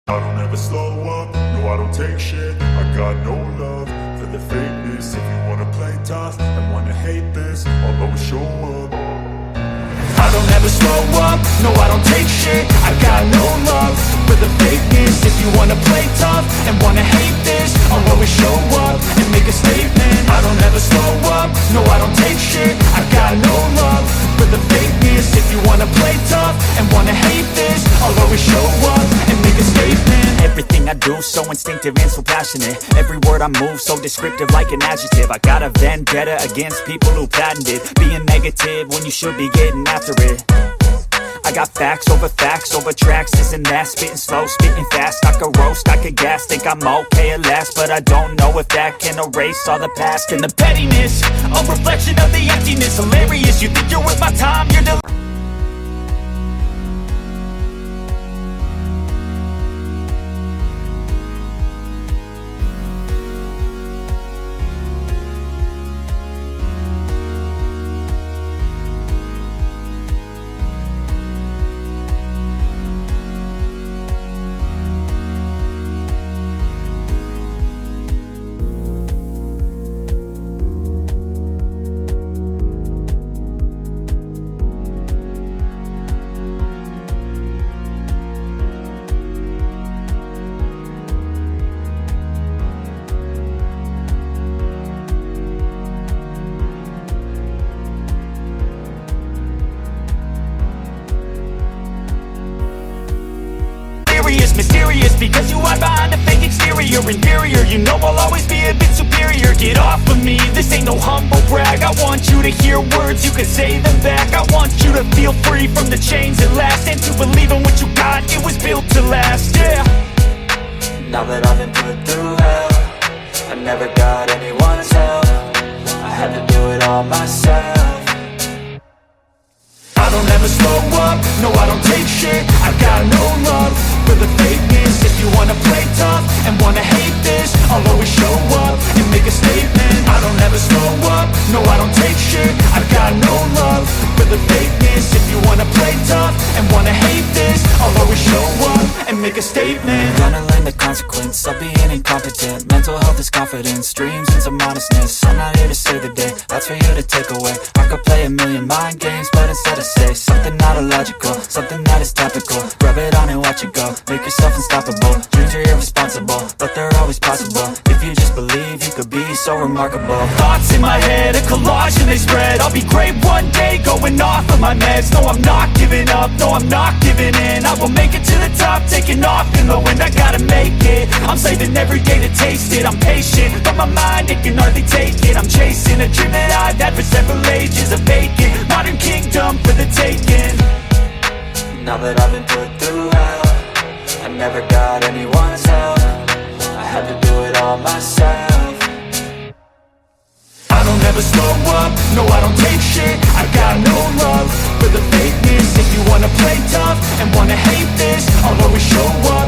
I don't ever slow up, no I don't take shit. I got no love for the fakeness. If you wanna play tough and wanna hate this, I'll always show up. I don't ever slow up, no I don't take shit. I got no love for the fakeness. If you wanna play tough and wanna hate this, I'll always show up and make a statement. I don't ever slow up, no I don't take shit. I got no love for the fakeness. If you wanna play tough and wanna hate this, I'll always show up and make a statement. Everything I do so instinctive and so passionate. Every word I move so descriptive like an adjective. I got a vendetta against people who patented being negative when you should be getting after it. I got facts over tracks, this and that. Spitting slow, spitting fast. I could roast, I could gas. Think I'm okay at last, but I don't know if that can erase all the past. And the pettiness, a reflection of the emptiness. Hilarious, you think you're worth my time, you're mysterious because you hide behind a fake exterior. Inferior, you know I'll always be a bit superior. Get off of me, this ain't no humble brag. I want you to hear words, you can say them back. I want you to feel free from the chains at last, and to believe in what you got, it was built to last, yeah. Now that I've been put through hell, I never got anyone's help. I had to do it all myself. I don't ever slow up, no I don't take shit. I got no love for the fakeness. If you wanna play tough and wanna hate this, I'll always show up and make a statement. I don't ever slow up, no I don't take shit. I got no love for the fakeness. If you wanna play tough and wanna hate this, I'll always show up and make a statement. Gonna learn the consequence of being incompetent. Mental health is confidence, dreams and some honestness. I'm not here to save the day, that's for you to take away. I could play a million mind games, but instead I say something not illogical, something that is topical. Rub it on and watch it go, make yourself unstoppable. Dreams are irresponsible, but they're always possible. If you just believe, you could be so remarkable. Thoughts in my head, a collage and they spread. I'll be great one day, going off of my meds. No, I'm not giving up, no, I'm not giving in. I will make it to the top, taking off in the wind. I gotta make it, I'm saving every day to taste it. I'm patient, but my mind, it can hardly take it. I'm chasing a dream that I've had for several ages. A vacant, modern kingdom for the taking. Now that I've been put through hell, I never got anyone's help. I had to do it all myself. I don't ever slow up, no I don't take shit. I got no love for the fakeness. If you wanna play tough and wanna hate this, I'll always show up